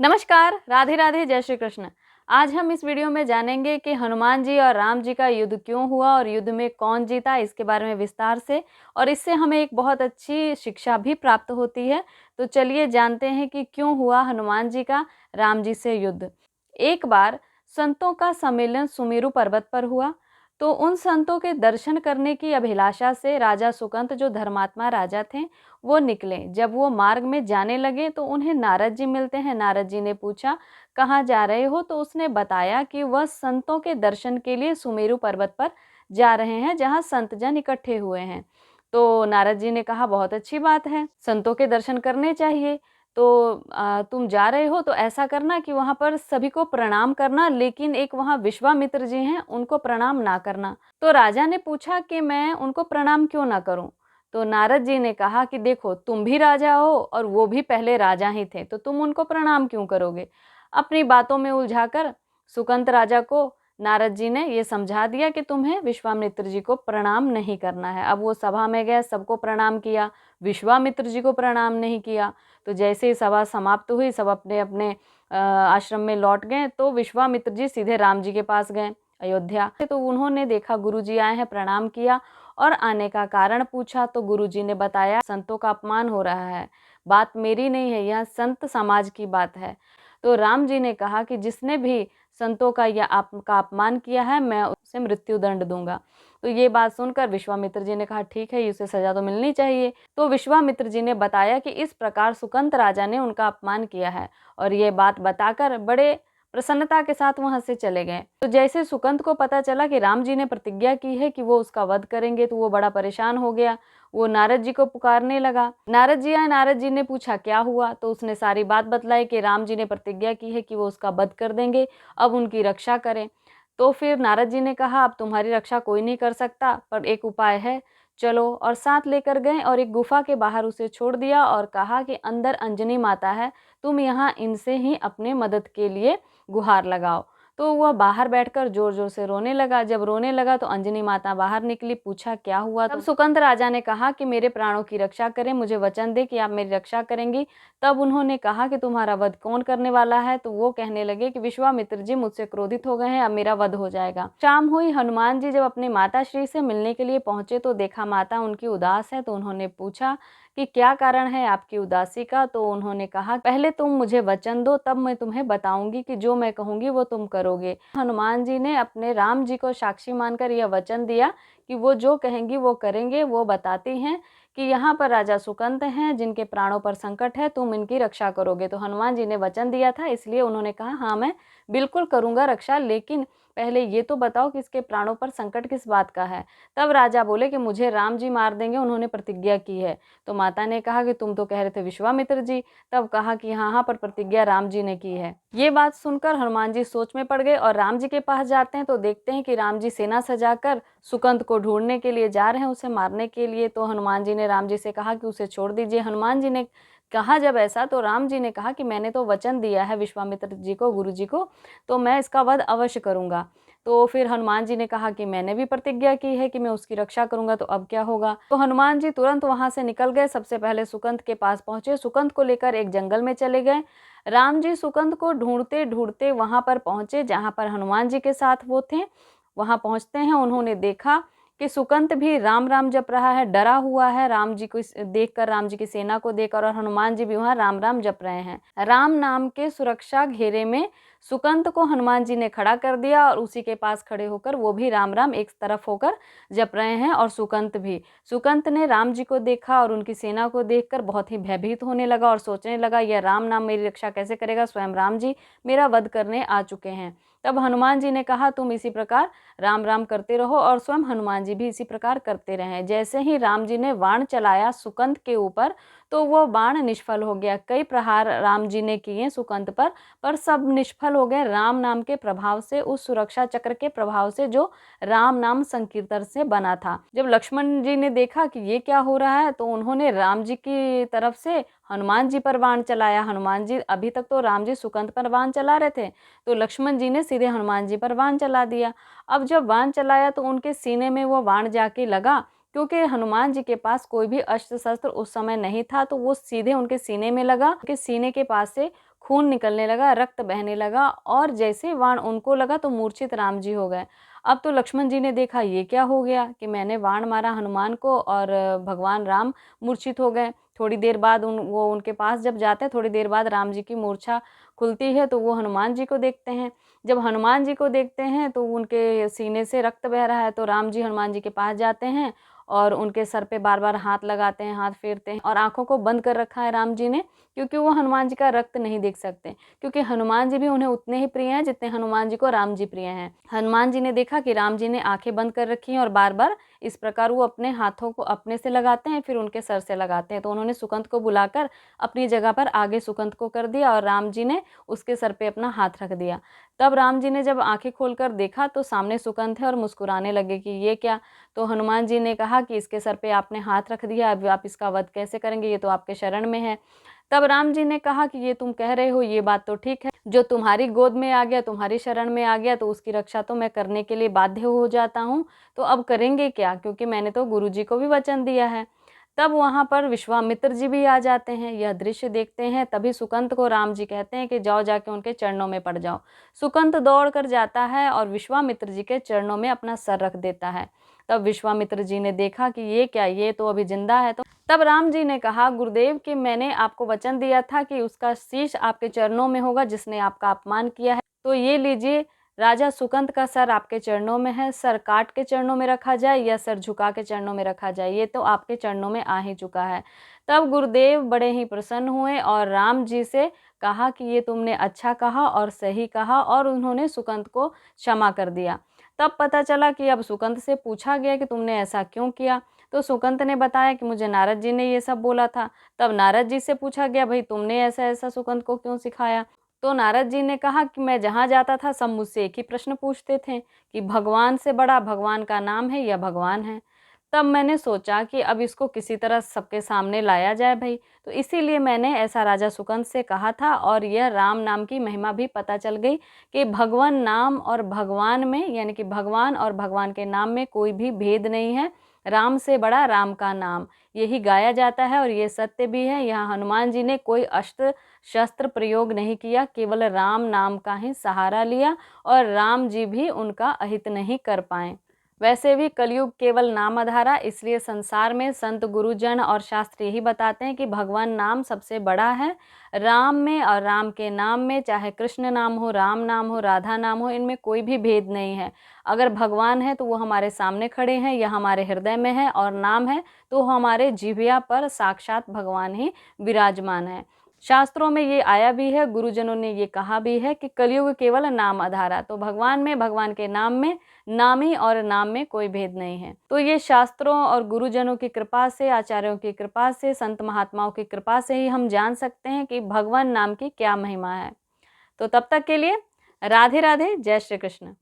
नमस्कार, राधे राधे, जय श्री कृष्ण। आज हम इस वीडियो में जानेंगे कि हनुमान जी और राम जी का युद्ध क्यों हुआ और युद्ध में कौन जीता, इसके बारे में विस्तार से। और इससे हमें एक बहुत अच्छी शिक्षा भी प्राप्त होती है। तो चलिए जानते हैं कि क्यों हुआ हनुमान जी का राम जी से युद्ध। एक बार संतों का सम्मेलन सुमेरु पर्वत पर हुआ। तो उन संतों के दर्शन करने की अभिलाषा से राजा सुकंत, जो धर्मात्मा राजा थे, वो निकले। जब वो मार्ग में जाने लगे तो उन्हें नारद जी मिलते हैं। नारद जी ने पूछा, कहाँ जा रहे हो? तो उसने बताया कि वह संतों के दर्शन के लिए सुमेरु पर्वत पर जा रहे हैं, जहाँ संत जन इकट्ठे हुए हैं। तो नारद जी ने कहा, बहुत अच्छी बात है, संतों के दर्शन करने चाहिए। तो तुम जा रहे हो तो ऐसा करना कि वहां पर सभी को प्रणाम करना, लेकिन एक वहां विश्वामित्र जी हैं, उनको प्रणाम ना करना। तो राजा ने पूछा कि मैं उनको प्रणाम क्यों ना करूं? तो नारद जी ने कहा कि देखो, तुम भी राजा हो और वो भी पहले राजा ही थे, तो तुम उनको प्रणाम क्यों करोगे? अपनी बातों में उलझाकर सुकंत राजा को नारद जी ने ये समझा दिया कि तुम्हें विश्वामित्र जी को प्रणाम नहीं करना है। अब वो सभा में गए, सबको प्रणाम किया, विश्वामित्र जी को प्रणाम नहीं किया। तो जैसे ही सभा समाप्त हुई, सब अपने अपने आश्रम में लौट गए। तो विश्वामित्र जी सीधे राम जी के पास गए अयोध्या। तो उन्होंने देखा गुरु जी आए हैं, प्रणाम किया और आने का कारण पूछा। तो गुरु जी ने बताया, संतों का अपमान हो रहा है, बात मेरी नहीं है, यह संत समाज की बात है। तो राम जी ने कहा कि जिसने भी संतों का या आपका अपमान किया है, मैं उसे मृत्यु दंड दूंगा। तो ये बात सुनकर विश्वामित्र जी ने कहा, ठीक है, इसे सजा तो मिलनी चाहिए। तो विश्वामित्र जी ने बताया कि इस प्रकार सुकंत राजा ने उनका अपमान किया है, और ये बात बताकर बड़े प्रसन्नता के साथ वहां से चले गए। तो जैसे सुकंत को पता चला कि राम जी ने प्रतिज्ञा की है कि वो उसका वध करेंगे, तो वो बड़ा परेशान हो गया। वो नारद जी को पुकारने लगा। नारद जी आए, नारद जी ने पूछा क्या हुआ? तो उसने सारी बात बतलाई कि राम जी ने प्रतिज्ञा की है कि वो उसका वध कर देंगे, अब उनकी रक्षा करें। तो फिर नारद जी ने कहा, अब तुम्हारी रक्षा कोई नहीं कर सकता, पर एक उपाय है, चलो। और साथ लेकर गए और एक गुफा के बाहर उसे छोड़ दिया और कहा कि अंदर अंजनी माता है, तुम यहाँ इनसे ही अपने मदद के लिए गुहार लगाओ। तो वह बाहर बैठकर जोर जोर से रोने लगा। जब रोने लगा तो अंजनी माता बाहर निकली। पूछा क्या हुआ? तब सुकंद राजा ने कहा कि मेरे प्राणों की रक्षा करें, मुझे वचन दे कि आप मेरी रक्षा करेंगी। तब उन्होंने कहा कि तुम्हारा वध कौन करने वाला है? तो वो कहने लगे कि विश्वामित्र जी मुझसे क्रोधित हो गए हैं, अब मेरा वध हो जाएगा। शाम हुई, हनुमान जी जब अपनी माता श्री से मिलने के लिए पहुंचे तो देखा माता उनकी उदास है। तो उन्होंने पूछा कि क्या कारण है आपकी उदासी का? तो उन्होंने कहा, पहले तुम मुझे वचन दो, तब मैं तुम्हें बताऊंगी कि जो मैं कहूंगी वो तुम करोगे। हनुमान जी ने अपने राम जी को साक्षी मानकर यह वचन दिया कि वो जो कहेंगी वो करेंगे। वो बताती हैं कि यहाँ पर राजा सुकंत हैं, जिनके प्राणों पर संकट है, तुम इनकी रक्षा करोगे। तो हनुमान जी ने वचन दिया था, इसलिए उन्होंने कहा, हाँ मैं बिल्कुल करूंगा रक्षा, लेकिन पहले ये तो बताओ कि इसके प्राणों पर संकट किस बात का है। तब राजा बोले कि मुझे राम जी मार देंगे, उन्होंने प्रतिज्ञा की है। तो माता ने कहा कि तुम तो कह रहे थे विश्वामित्र जी। तब कहा कि हाँ हाँ, पर प्रतिज्ञा राम जी ने की है। ये बात सुनकर हनुमान जी सोच में पड़ गए और राम जी के पास जाते हैं तो देखते हैं कि राम जी सेना सजाकर सुकंत को ढूंढने के लिए जा रहे हैं, उसे मारने के लिए। तो हनुमान जी ने राम जी से कहा कि उसे छोड़ दीजिए। हनुमान जी ने कहा जब ऐसा, तो राम जी ने कहा कि मैंने तो वचन दिया है विश्वामित्र जी को, गुरु जी को, तो मैं इसका वध अवश्य करूंगा। तो फिर हनुमान जी ने कहा कि मैंने भी प्रतिज्ञा की है कि मैं उसकी रक्षा करूंगा, तो अब क्या होगा? तो हनुमान जी तुरंत वहां से निकल गए। सबसे पहले सुकंत के पास पहुंचे, सुकंत को लेकर एक जंगल में चले गए। राम जी सुकंत को ढूंढते ढूंढते वहां पर पहुंचे जहां पर हनुमान जी के साथ वो थे। वहां पहुंचते हैं, उन्होंने देखा कि सुकंत भी राम राम जप रहा है, डरा हुआ है राम जी को देखकर, राम जी की सेना को देखकर, और हनुमान जी भी वहां राम राम जप रहे हैं। राम नाम के सुरक्षा घेरे में सुकंत को हनुमान जी ने खड़ा कर दिया और उसी के पास खड़े होकर वो भी राम राम एक तरफ होकर जप रहे हैं, और सुकंत भी। सुकंत ने राम जी को देखा और उनकी सेना को देखकर बहुत ही भयभीत होने लगा और सोचने लगा, यह राम नाम मेरी रक्षा कैसे करेगा? स्वयं राम जी मेरा वध करने आ चुके हैं। तब हनुमान जी ने कहा, तुम इसी प्रकार राम राम करते रहो, और स्वयं हनुमान जी भी इसी प्रकार करते रहे। जैसे ही राम जी ने बाण चलाया सुकंत के ऊपर, तो वो बाण निष्फल हो गया। कई प्रहार राम जी ने किए सुकंत पर सब निष्फल हो गए राम नाम के प्रभाव से, उस सुरक्षा चक्र के प्रभाव से जो राम नाम संकीर्तन से बना था। जब लक्ष्मण जी ने देखा कि ये क्या हो रहा है, तो उन्होंने राम जी की तरफ से हनुमान जी पर बाण चलाया। हनुमान जी, अभी तक तो राम जी सुकंत पर बाण चला रहे थे, तो लक्ष्मण जी ने सीधे हनुमान जी पर बाण चला दिया। अब जब बाण चलाया तो उनके सीने में वो बाण जाके लगा, क्योंकि हनुमान जी के पास कोई भी अस्त्र शस्त्र उस समय नहीं था, तो वो सीधे उनके सीने में लगा। उनके सीने के पास से खून निकलने लगा, रक्त बहने लगा और जैसे बाण उनको लगा तो मूर्छित राम जी हो गए। अब तो लक्ष्मण जी ने देखा ये क्या हो गया कि मैंने बाण मारा हनुमान को और भगवान राम मूर्छित हो गए। थोड़ी देर बाद वो उनके पास जब जाते हैं, थोड़ी देर बाद राम जी की मूर्छा खुलती है तो वो हनुमान जी को देखते हैं। जब हनुमान जी को देखते हैं तो उनके सीने से रक्त बह रहा है, तो राम जी हनुमान जी के पास जाते हैं और उनके सर पे बार-बार हाथ लगाते हैं, हाथ फेरते हैं और आँखों को बंद कर रखा है राम जी ने, क्योंकि वो हनुमान जी का रक्त नहीं देख सकते, क्योंकि हनुमान जी भी उन्हें उतने ही प्रिय हैं जितने हनुमान जी को राम जी प्रिय हैं। हनुमान जी ने देखा कि राम जी ने आँखें बंद कर रखी हैं और बार-बार इस प्रकार वो अपने हाथों को अपने से लगाते हैं, फिर उनके सर से लगाते हैं। तो उन्होंने सुकंत को बुलाकर अपनी जगह पर आगे सुकंत को कर दिया और राम जी ने उसके सर पे अपना हाथ रख दिया। तब राम जी ने जब आँखें खोलकर देखा तो सामने सुकंत है और मुस्कुराने लगे कि ये क्या? तो हनुमान जी ने कहा कि इसके सर पे आपने हाथ रख दिया, अब आप इसका वध कैसे करेंगे? ये तो आपके शरण में है। तब राम जी ने कहा कि ये तुम कह रहे हो ये बात तो ठीक है, जो तुम्हारी गोद में आ गया, तुम्हारी शरण में आ गया तो उसकी रक्षा तो मैं करने के लिए बाध्य हो जाता हूँ, तो अब करेंगे क्या? क्योंकि मैंने तो गुरु जी को भी वचन दिया है। तब वहाँ पर विश्वामित्र जी भी आ जाते हैं, यह दृश्य देखते हैं, तभी सुकंत को राम जी कहते हैं कि जाओ जाके उनके चरणों में पड़ जाओ। सुकंत दौड़ कर जाता है और विश्वामित्र जी के चरणों में अपना सर रख देता है। तब विश्वामित्र जी ने देखा कि ये क्या, ये तो अभी जिंदा है। तो तब राम जी ने कहा, गुरुदेव कि मैंने आपको वचन दिया था कि उसका शीश आपके चरणों में होगा जिसने आपका अपमान किया है, तो ये लीजिए राजा सुकंत का सर आपके चरणों में है, सर काट के चरणों में रखा जाए या सर झुका के चरणों में रखा जाए, ये तो आपके चरणों में आ ही चुका है। तब गुरुदेव बड़े ही प्रसन्न हुए और राम जी से कहा कि ये तुमने अच्छा कहा और सही कहा, और उन्होंने सुकंत को क्षमा कर दिया। तब पता चला कि अब सुकंत से पूछा गया कि तुमने ऐसा क्यों किया, तो सुकंत ने बताया कि मुझे नारद जी ने ये सब बोला था। तब नारद जी से पूछा गया, भाई तुमने ऐसा ऐसा सुकंत को क्यों सिखाया? तो नारद जी ने कहा कि मैं जहाँ जाता था सब मुझसे एक ही प्रश्न पूछते थे कि भगवान से बड़ा भगवान का नाम है या भगवान है। तब मैंने सोचा कि अब इसको किसी तरह सबके सामने लाया जाए भाई, तो इसीलिए मैंने ऐसा राजा सुकंत से कहा था और यह राम नाम की महिमा भी पता चल गई कि भगवान नाम और भगवान में, यानी कि भगवान और भगवान के नाम में कोई भी भेद नहीं है। राम से बड़ा राम का नाम, यही गाया जाता है और ये सत्य भी है। यहाँ हनुमान जी ने कोई अस्त्र शस्त्र प्रयोग नहीं किया, केवल राम नाम का ही सहारा लिया और राम जी भी उनका अहित नहीं कर पाए। वैसे भी कलयुग केवल नाम आधारा, इसलिए संसार में संत गुरुजन और शास्त्र यही बताते हैं कि भगवान नाम सबसे बड़ा है। राम में और राम के नाम में, चाहे कृष्ण नाम हो, राम नाम हो, राधा नाम हो, इनमें कोई भी भेद नहीं है। अगर भगवान है तो वो हमारे सामने खड़े हैं या हमारे हृदय में है, और नाम है तो हमारे जिह्वा पर साक्षात भगवान ही विराजमान है। शास्त्रों में ये आया भी है, गुरुजनों ने ये कहा भी है कि कलयुग केवल नाम आधारा, तो भगवान में, भगवान के नाम में, नामी और नाम में कोई भेद नहीं है। तो ये शास्त्रों और गुरुजनों की कृपा से, आचार्यों की कृपा से, संत महात्माओं की कृपा से ही हम जान सकते हैं कि भगवान नाम की क्या महिमा है। तो तब तक के लिए राधे राधे, जय श्री कृष्ण।